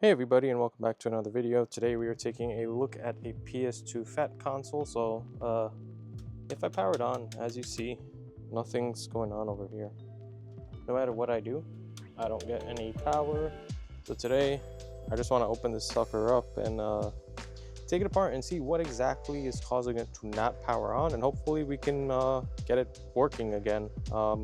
Hey everybody, and welcome back to another video. Today we are taking a look at a PS2 fat console. So if I power it on, as you see, nothing's going on over here. No matter what I do, I don't get any power. So today I just want to open this sucker up and take it apart and see what exactly is causing it to not power on, and hopefully we can get it working again. So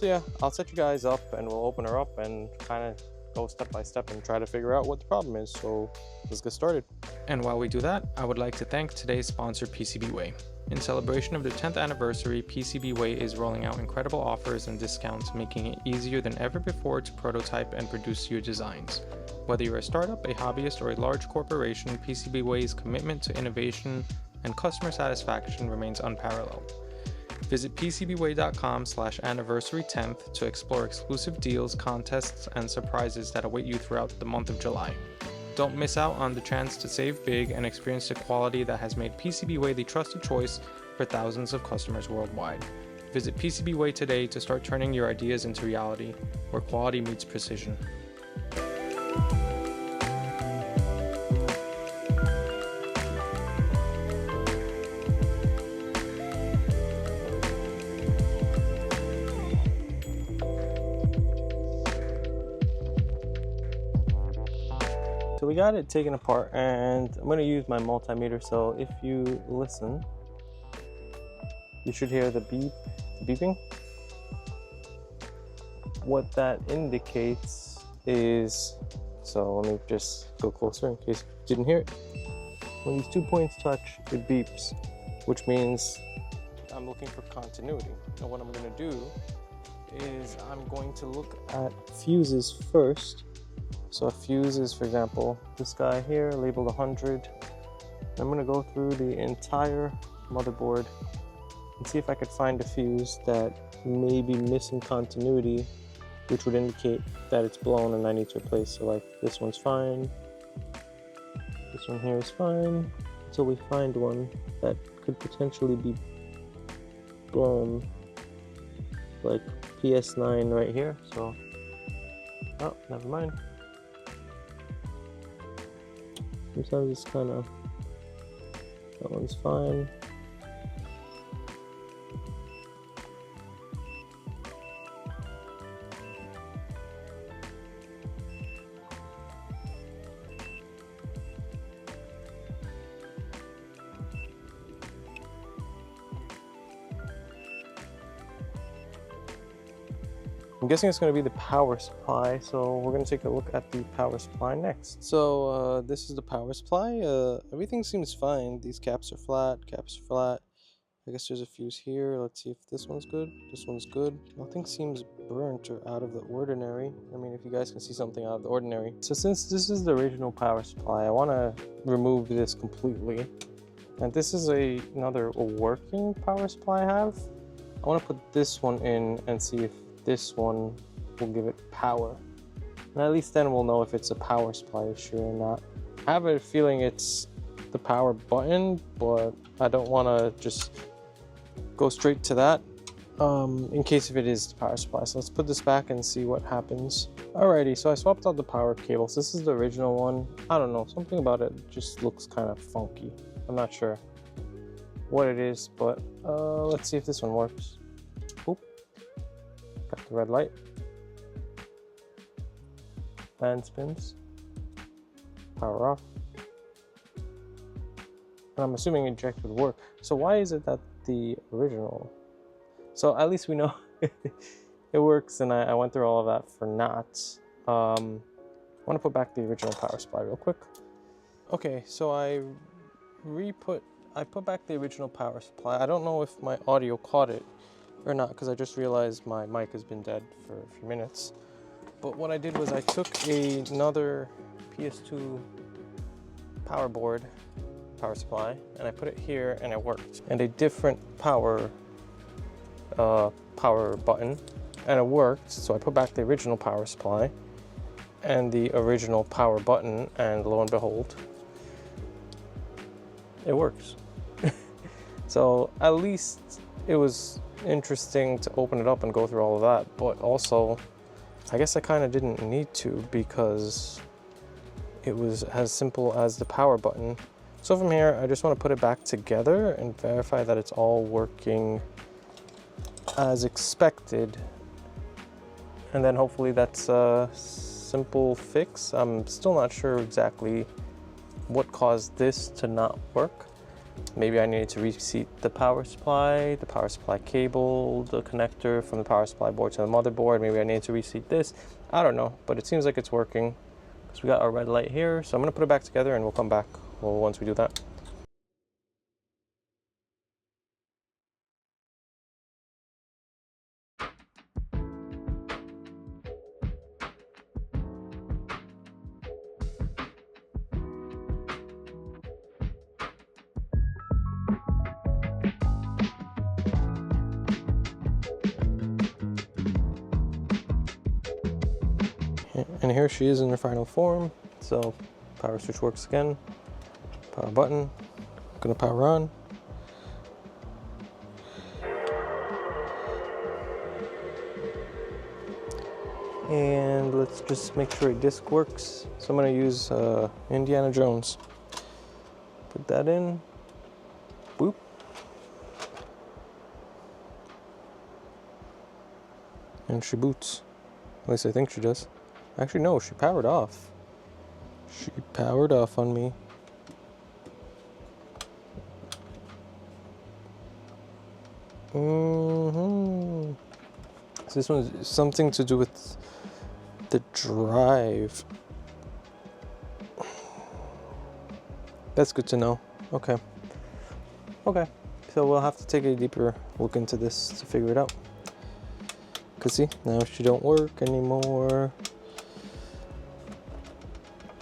yeah, I'll set you guys up and we'll open her up and kind of go step by step and try to figure out what the problem is. So let's get started. And while we do that, I would like to thank today's sponsor, PCBWay. In celebration of their 10th anniversary, PCBWay is rolling out incredible offers and discounts, making it easier than ever before to prototype and produce your designs. Whether you're a startup, a hobbyist, or a large corporation, PCBWay's commitment to innovation and customer satisfaction remains unparalleled. Visit PCBWay.com/anniversary10th to explore exclusive deals, contests, and surprises that await you throughout the month of July. Don't miss out on the chance to save big and experience the quality that has made PCBWay the trusted choice for thousands of customers worldwide. Visit PCBWay today to start turning your ideas into reality, where quality meets precision. So we got it taken apart, and I'm going to use my multimeter. So if you listen, you should hear the beeping. What that indicates is, so let me just go closer in case you didn't hear it. When these 2 points touch, it beeps, which means I'm looking for continuity. And what I'm going to do is I'm going to look at fuses first. So a fuse is, for example, this guy here, labeled 100. I'm going to go through the entire motherboard and see if I could find a fuse that may be missing continuity, which would indicate that it's blown and I need to replace. So like this one's fine, this one here is fine, until we find one that could potentially be blown, like PS9 right here. So, oh, never mind. Sometimes it's kind of, that one's fine. I'm guessing it's going to be the power supply, so we're going to take a look at the power supply next. So this is the power supply. Everything seems fine. These caps are flat, I guess there's a fuse here. Let's see if this one's good. This one's good. Nothing seems burnt or out of the ordinary. I mean, if you guys can see something out of the ordinary. So since this is the original power supply, I want to remove this completely. And this is another working power supply I have. I want to put this one in and see if this one will give it power, and at least then we'll know if it's a power supply issue or not. I have a feeling it's the power button, but I don't want to just go straight to that in case if it is the power supply. So let's put this back and see what happens. Alrighty, so I swapped out the power cables. This is the original one. I don't know, something about it just looks kind of funky. I'm not sure what it is, but let's see if this one works. Got the red light. Band spins. Power off. And I'm assuming eject would work. So why is it that the original? So at least we know it works, and I went through all of that for not. I want to put back the original power supply real quick. Okay, so I put back the original power supply. I don't know if my audio caught it or not, because I just realized my mic has been dead for a few minutes. But what I did was I took another PS2 power supply, and I put it here, and it worked. And a different power button, and it worked. So I put back the original power supply and the original power button, and lo and behold, it works. So at least it was interesting to open it up and go through all of that, but also I guess I kind of didn't need to, because it was as simple as the power button. So from here, I just want to put it back together and verify that it's all working as expected. And then hopefully that's a simple fix. I'm still not sure exactly what caused this to not work. Maybe I needed to reseat the power supply cable, the connector from the power supply board to the motherboard. Maybe I need to reseat this. I don't know, but it seems like it's working because we got our red light here. So I'm gonna put it back together and we'll come back once we do that. And here she is in her final form. So power switch works again. Power button. Gonna power on. And let's just make sure a disc works. So I'm gonna use Indiana Jones. Put that in. Boop. And she boots. At least I think she does. Actually, no, she powered off. She powered off on me. So this one's something to do with the drive. That's good to know. Okay. Okay. So we'll have to take a deeper look into this to figure it out. Cause see, now she don't work anymore.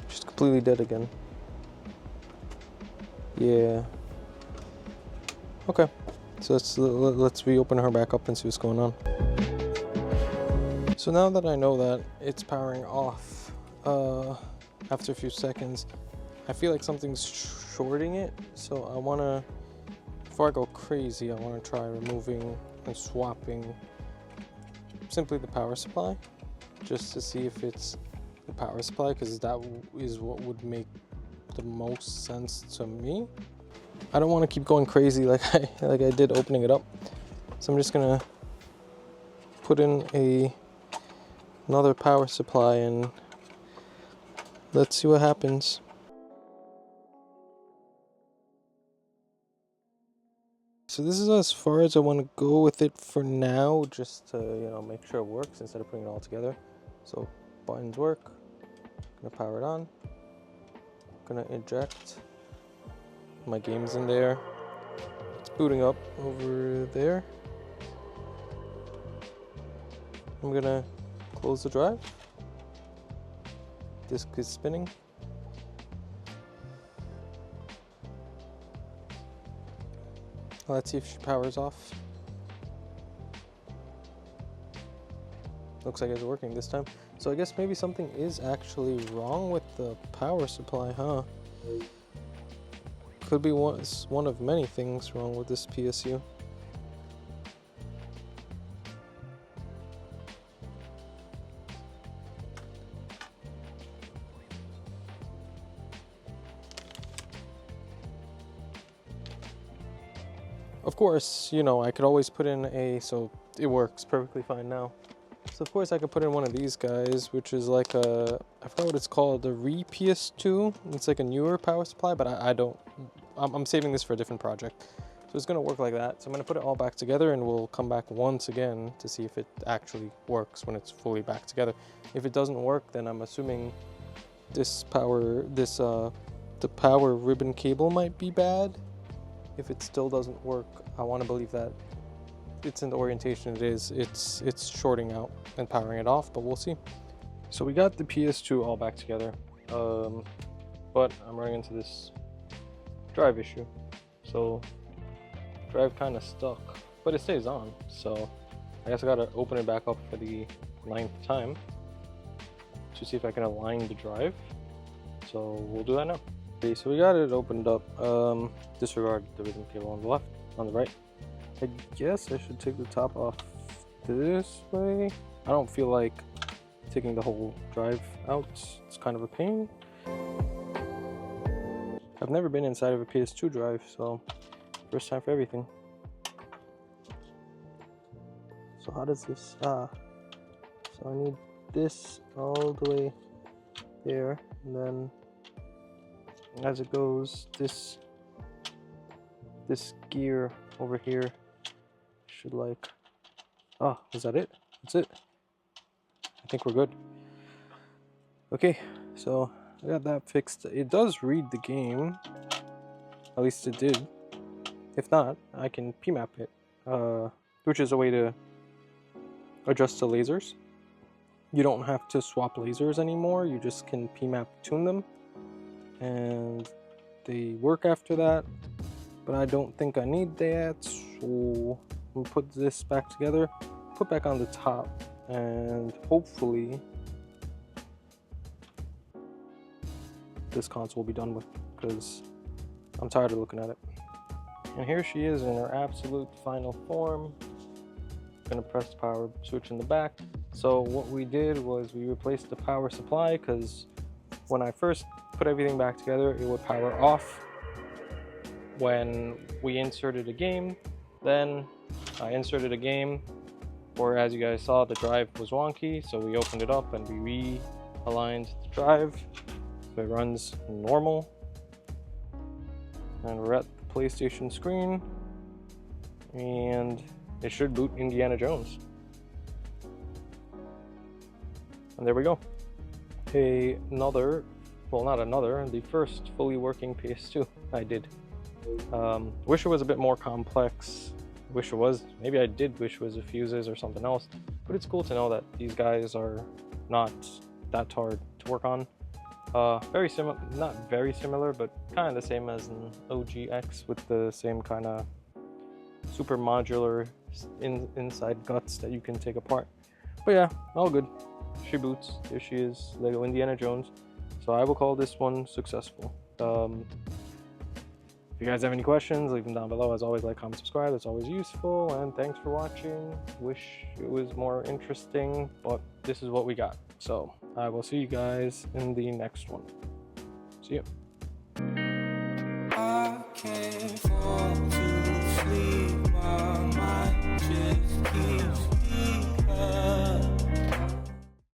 She's completely dead again. Yeah. Okay. So let's reopen her back up and see what's going on. So now that I know that it's powering off after a few seconds, I feel like something's shorting it. So I wanna, before I go crazy, I wanna try removing and swapping simply the power supply, just to see if it's the power supply, because that is what would make the most sense to me. I don't want to keep going crazy like I did opening it up, so I'm just gonna put in another power supply and let's see what happens. So this is as far as I want to go with it for now, just to, you know, make sure it works instead of putting it all together. So buttons work. Gonna power it on. Gonna eject. My game's in there. It's booting up over there. I'm gonna close the drive. Disk is spinning. Let's see if she powers off. Looks like it's working this time. So I guess maybe something is actually wrong with the power supply, huh? Could be one of many things wrong with this PSU. Of course, you know, I could always put in so it works perfectly fine now. So of course I could put in one of these guys, which is like I forgot what it's called, the PS2. It's like a newer power supply, but I'm saving this for a different project. So it's gonna work like that. So I'm gonna put it all back together and we'll come back once again to see if it actually works when it's fully back together. If it doesn't work, then I'm assuming the power ribbon cable might be bad. If it still doesn't work, I want to believe that it's in the orientation it's shorting out and powering it off, but we'll see. So we got the PS2 all back together, but I'm running into this drive issue. So drive kind of stuck, but it stays on. So I guess I gotta open it back up for the 9th time to see if I can align the drive. So we'll do that now. Okay, so we got it opened up. Disregard the ribbon cable on the left, on the right. I guess I should take the top off this way. I don't feel like taking the whole drive out. It's kind of a pain. I've never been inside of a PS2 drive, so first time for everything. So how does this, so I need this all the way there, and then as it goes, this gear over here should like, oh, is that it? That's it. I think we're good. Okay, so I got that fixed. It does read the game, at least it did. If not, I can PMAP it, which is a way to adjust the lasers. You don't have to swap lasers anymore, you just can PMAP tune them, and they work after that, but I don't think I need that, so we'll put this back together, put back on the top, and hopefully this console will be done with, because I'm tired of looking at it. And here she is in her absolute final form. Gonna press the power switch in the back. So what we did was we replaced the power supply, because when I first put everything back together, it would power off when we inserted a game. Then I inserted a game, or as you guys saw, the drive was wonky, so we opened it up and we realigned the drive so it runs normal. And we're at the PlayStation screen, and it should boot Indiana Jones. And there we go. The first fully working PS2 I did. Wish it was a bit more complex. Maybe I did wish it was a fuses or something else. But it's cool to know that these guys are not that hard to work on. Very similar, not very similar, but kind of the same as an OGX, with the same kind of super modular inside guts that you can take apart. But yeah, all good. She boots. Here she is, Lego Indiana Jones. So I will call this one successful. If you guys have any questions, leave them down below. As always, like, comment, subscribe. It's always useful. And thanks for watching. Wish it was more interesting, but this is what we got. So I will see you guys in the next one. See ya. I can't fall.